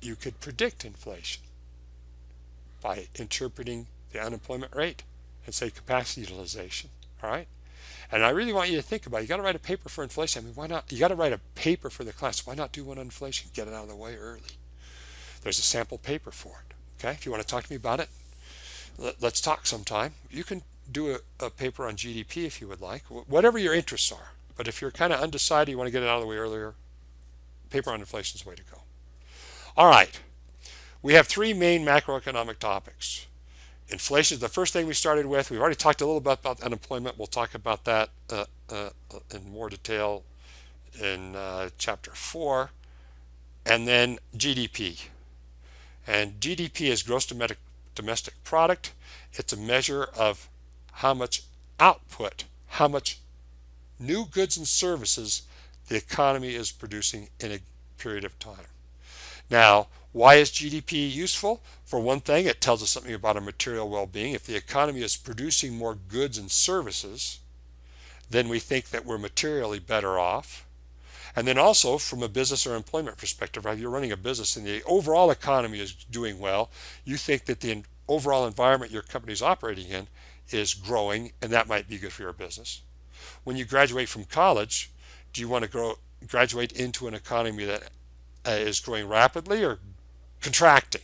S1: you could predict inflation by interpreting the unemployment rate and say capacity utilization. All right, and I really want you to think about it. You got to write a paper for inflation. I mean, why not? You got to write a paper for the class. Why not do one on inflation? Get it out of the way early. There's a sample paper for it. Okay, if you want to talk to me about it, let's talk sometime. You can do a paper on GDP if you would like, whatever your interests are. But if you're kind of undecided, you want to get it out of the way earlier, paper on inflation is the way to go. All right, we have three main macroeconomic topics. Inflation is the first thing we started with. We've already talked a little bit about unemployment. We'll talk about that in more detail in chapter 4. And then GDP. And GDP is gross domestic product. It's a measure of how much output, how much new goods and services the economy is producing in a period of time. Now, why is GDP useful? For one thing, it tells us something about our material well-being. If the economy is producing more goods and services, then we think that we're materially better off. And then also from a business or employment perspective, if you're running a business and the overall economy is doing well, you think that the overall environment your company is operating in is growing, and that might be good for your business. When you graduate from college, do you want to graduate into an economy that is growing rapidly or contracting?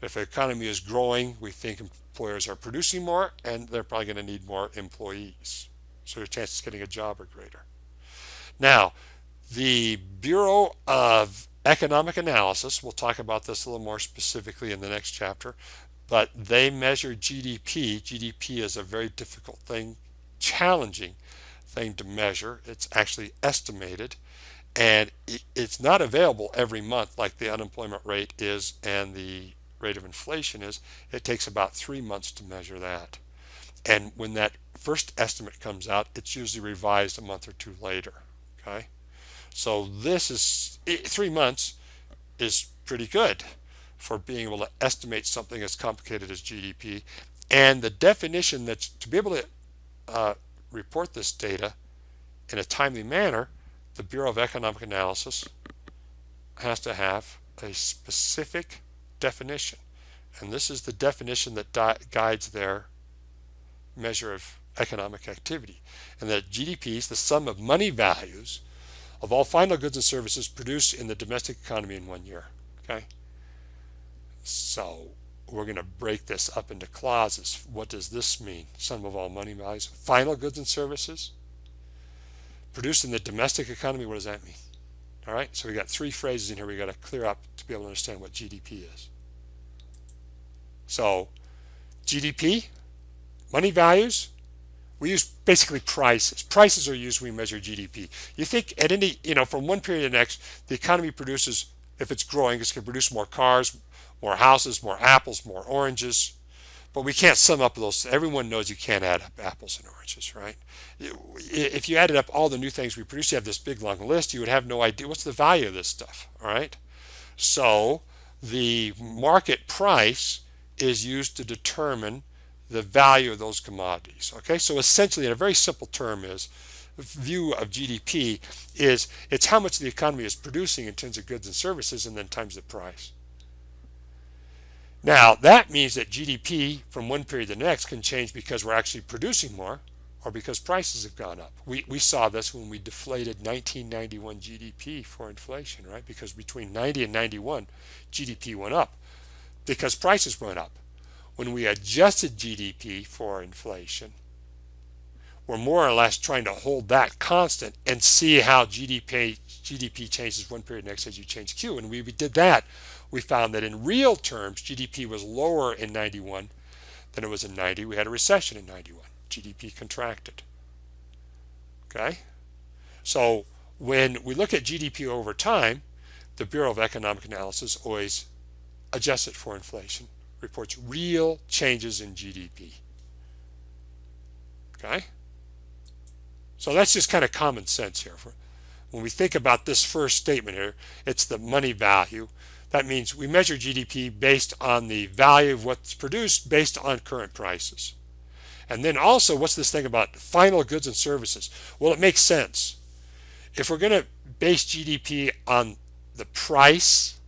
S1: If the economy is growing, we think employers are producing more and they're probably going to need more employees. So your chances of getting a job are greater. Now, the Bureau of Economic Analysis, we'll talk about this a little more specifically in the next chapter, but they measure GDP. GDP is a very difficult thing, challenging thing to measure. It's actually estimated, and it's not available every month like the unemployment rate is and the rate of inflation is. It takes about 3 months to measure that. And when that first estimate comes out, it's usually revised a month or two later. Okay, so this is 3 months is pretty good for being able to estimate something as complicated as GDP. And the definition that's to be able to report this data in a timely manner, the Bureau of Economic Analysis has to have a specific definition, and this is the definition that guides their measure of economic activity, and that GDP is the sum of money values of all final goods and services produced in the domestic economy in 1 year. Okay, so we're going to break this up into clauses. What does this mean? Sum of all money values, final goods and services produced in the domestic economy. What does that mean? All right, so we got three phrases in here we got to clear up to be able to understand what GDP is. So GDP, money values, we use basically prices. Prices are used when we measure GDP. You think at any, from one period to the next, the economy produces, if it's growing, it's going to produce more cars, more houses, more apples, more oranges. But we can't sum up those. Everyone knows you can't add up apples and oranges, right? If you added up all the new things we produce, you have this big long list, you would have no idea what's the value of this stuff, all right? So the market price is used to determine the value of those commodities. Okay, so essentially, in a very simple term, is view of GDP is it's how much the economy is producing in terms of goods and services, and then times the price. Now that means that GDP from one period to the next can change because we're actually producing more, or because prices have gone up. We saw this when we deflated 1991 GDP for inflation, right? Because between 90 and 91, GDP went up because prices went up. When we adjusted GDP for inflation, we're more or less trying to hold that constant and see how GDP changes one period next as you change Q. And we did that. We found that in real terms, GDP was lower in 91 than it was in 90. We had a recession in 91. GDP contracted. Okay? So when we look at GDP over time, the Bureau of Economic Analysis always adjusts it for inflation. Reports real changes in GDP. Okay? So that's just kind of common sense here. When we think about this first statement here, it's the money value. That means we measure GDP based on the value of what's produced based on current prices. And then also, what's this thing about final goods and services? Well, it makes sense. If we're going to base GDP on the price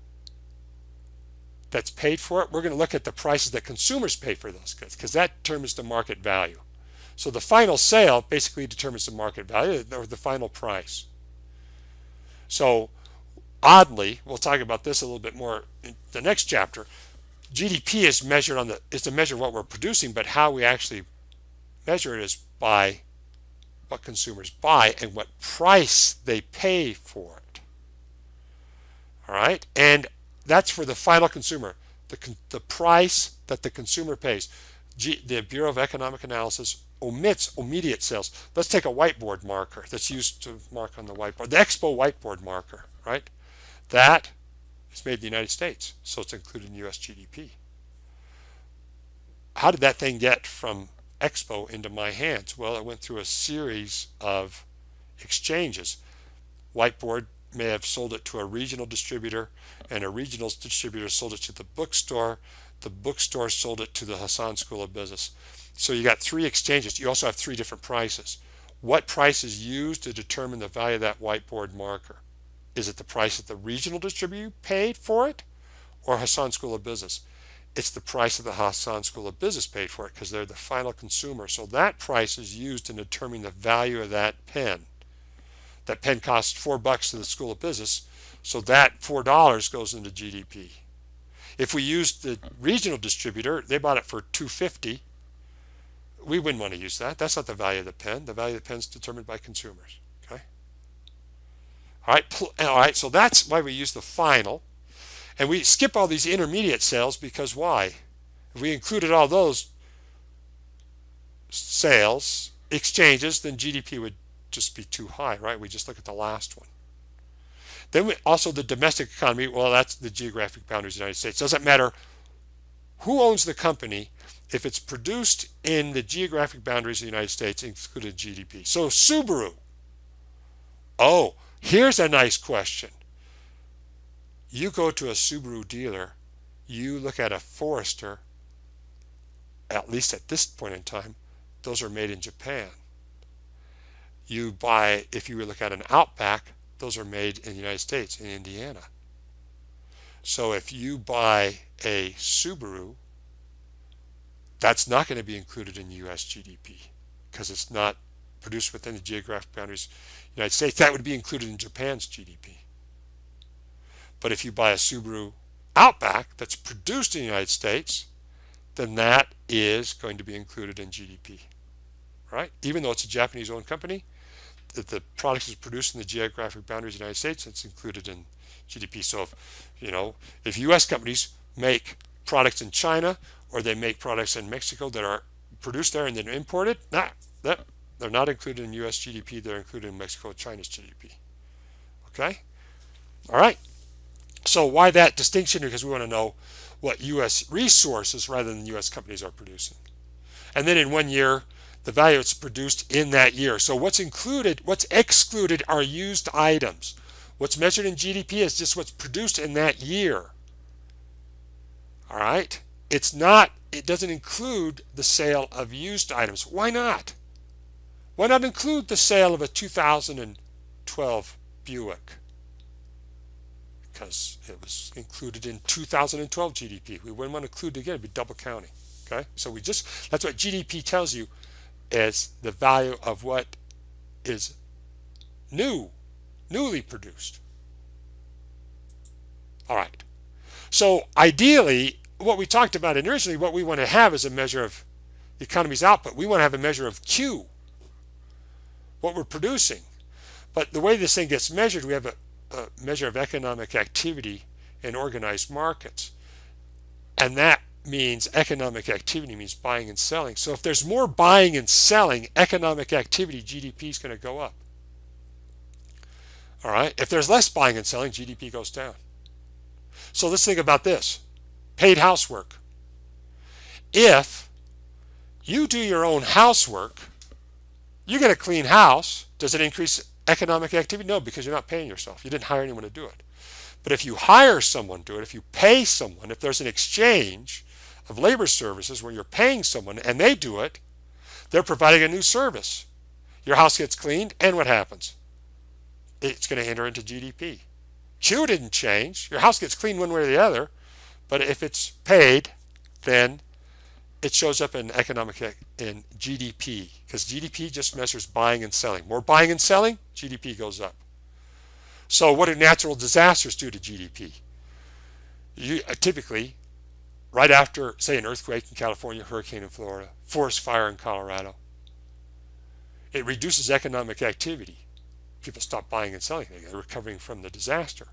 S1: that's paid for it, we're going to look at the prices that consumers pay for those goods, because that determines the market value. So the final sale basically determines the market value, or the final price. So oddly, we'll talk about this a little bit more in the next chapter. GDP is measured is to measure what we're producing, but how we actually measure it is by what consumers buy and what price they pay for it. All right, and that's for the final consumer, the price that the consumer pays. The Bureau of Economic Analysis omits immediate sales. Let's take a whiteboard marker that's used to mark on the whiteboard, the Expo whiteboard marker, right? That is made in the United States, so it's included in US GDP. How did that thing get from Expo into my hands? Well, it went through a series of exchanges. Whiteboard may have sold it to a regional distributor, and a regional distributor sold it to the bookstore. The bookstore sold it to the Hassan School of Business. So you got three exchanges. You also have three different prices. What price is used to determine the value of that whiteboard marker? Is it the price that the regional distributor paid for it, or Hassan School of Business? It's the price that the Hassan School of Business paid for it, because they're the final consumer. So that price is used in determining the value of that pen. That pen costs $4 to the School of Business, so that $4 goes into GDP. If we used the regional distributor, they bought it for $2.50. We wouldn't want to use that. That's not the value of the pen. The value of the pen is determined by consumers. Okay. All right. So that's why we use the final, and we skip all these intermediate sales because why? If we included all those sales exchanges, then GDP would just be too high, right? We just look at the last one. Then also the domestic economy. Well, that's the geographic boundaries of the United States. Doesn't matter who owns the company. If it's produced in the geographic boundaries of the United States, including GDP. So Subaru. Oh, here's a nice question. You go to a Subaru dealer, you look at a Forester, at least at this point in time, those are made in Japan. You buy, if you look at an Outback, those are made in the United States, in Indiana. So if you buy a Subaru, that's not going to be included in US GDP. because it's not produced within the geographic boundaries of the United States. That would be included in Japan's GDP. But if you buy a Subaru Outback that's produced in the United States, then that is going to be included in GDP, right? Even though it's a Japanese-owned company, that the product is produced in the geographic boundaries of the United States, it's included in GDP. So if U.S. companies make products in China or they make products in Mexico that are produced there and then imported, they're not included in U.S. GDP. They're included in Mexico and China's GDP. Okay? All right. So why that distinction? Because we want to know what U.S. resources rather than U.S. companies are producing. And then in 1 year, the value that's produced in that year. So what's excluded are used items. What's measured in GDP is just what's produced in that year. All right? It doesn't include the sale of used items. Why not? Why not include the sale of a 2012 Buick? Because it was included in 2012 GDP. We wouldn't want to include it again. It'd be double counting. Okay? So that's what GDP tells you is the value of what is newly produced. All right. So ideally, what we talked about originally, what we want to have is a measure of the economy's output. We want to have a measure of Q, what we're producing. But the way this thing gets measured, we have a measure of economic activity in organized markets. And that means economic activity means buying and selling. So if there's more buying and selling, economic activity, GDP is going to go up. All right. If there's less buying and selling, GDP goes down. So let's think about this. Paid housework. If you do your own housework, you get a clean house. Does it increase economic activity? No, because you're not paying yourself. You didn't hire anyone to do it. But if you hire someone to do it, if you pay someone, if there's an exchange of labor services where you're paying someone and they do it, they're providing a new service. Your house gets cleaned, and what happens? It's going to enter into GDP. Q didn't change. Your house gets cleaned one way or the other, but if it's paid, then it shows up in GDP, because GDP just measures buying and selling. More buying and selling, GDP goes up. So what do natural disasters do to GDP? Typically, right after, say, an earthquake in California, hurricane in Florida, forest fire in Colorado, it reduces economic activity. People stop buying and selling. They're recovering from the disaster.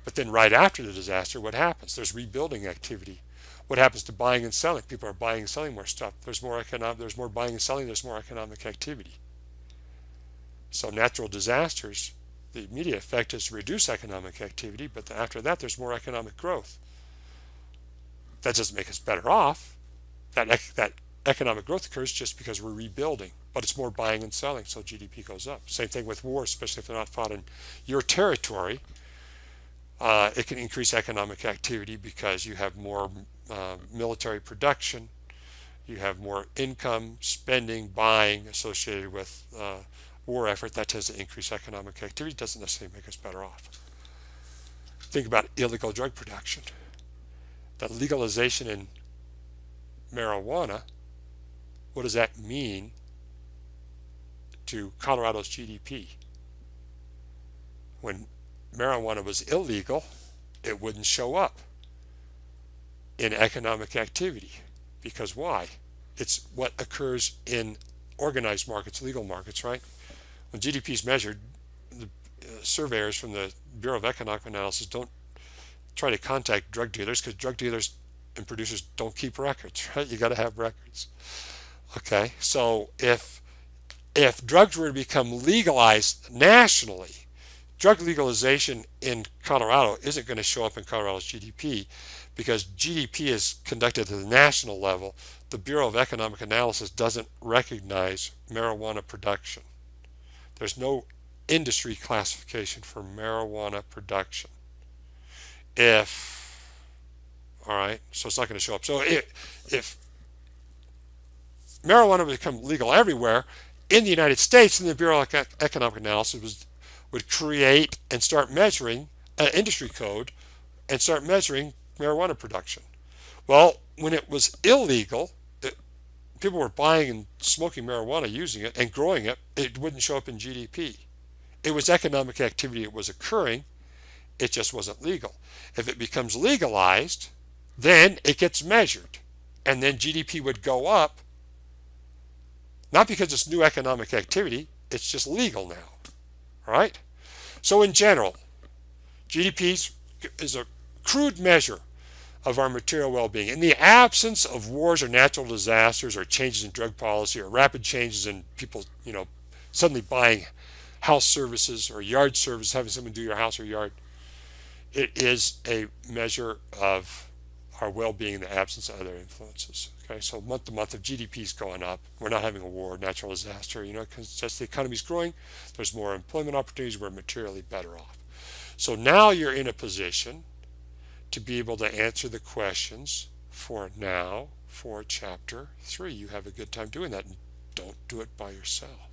S1: But then right after the disaster, what happens? There's rebuilding activity. What happens to buying and selling? People are buying and selling more stuff. There's more buying and selling, there's more economic activity. So natural disasters, the immediate effect is to reduce economic activity, but after that there's more economic growth. That doesn't make us better off. That economic growth occurs just because we're rebuilding, but it's more buying and selling, so GDP goes up. Same thing with wars, especially if they're not fought in your territory. It can increase economic activity because you have more military production, you have more income, spending, buying associated with war effort. That tends to increase economic activity. It doesn't necessarily make us better off. Think about illegal drug production. The legalization in marijuana, what does that mean to Colorado's GDP? When marijuana was illegal, it wouldn't show up in economic activity. Because why? It's what occurs in organized markets, legal markets, right? When GDP is measured, the surveyors from the Bureau of Economic Analysis don't try to contact drug dealers, because drug dealers and producers don't keep records, right? You got to have records. Okay, so if drugs were to become legalized nationally, drug legalization in Colorado isn't going to show up in Colorado's GDP, because GDP is conducted at the national level. The Bureau of Economic Analysis doesn't recognize marijuana production. There's no industry classification for marijuana production. All right, so it's not going to show up. So if marijuana would become legal everywhere in the United States, then the Bureau of Economic Analysis would create and start measuring an industry code and start measuring marijuana production. Well, when it was illegal, people were buying and smoking marijuana, using it and growing it, it wouldn't show up in GDP. It was economic activity, it was occurring, it just wasn't legal. If it becomes legalized, then it gets measured, and then GDP would go up, not because it's new economic activity, it's just legal now. All right? So in general, GDP is a crude measure of our material well-being. In the absence of wars or natural disasters or changes in drug policy or rapid changes in people, suddenly buying house services or yard service, having someone do your house or yard, it is a measure of our well-being in the absence of other influences. Okay, so month to month, if GDP is going up, we're not having a war, natural disaster, because just the economy is growing, there's more employment opportunities, we're materially better off. So now you're in a position to be able to answer the questions for chapter 3. You have a good time doing that, and don't do it by yourself.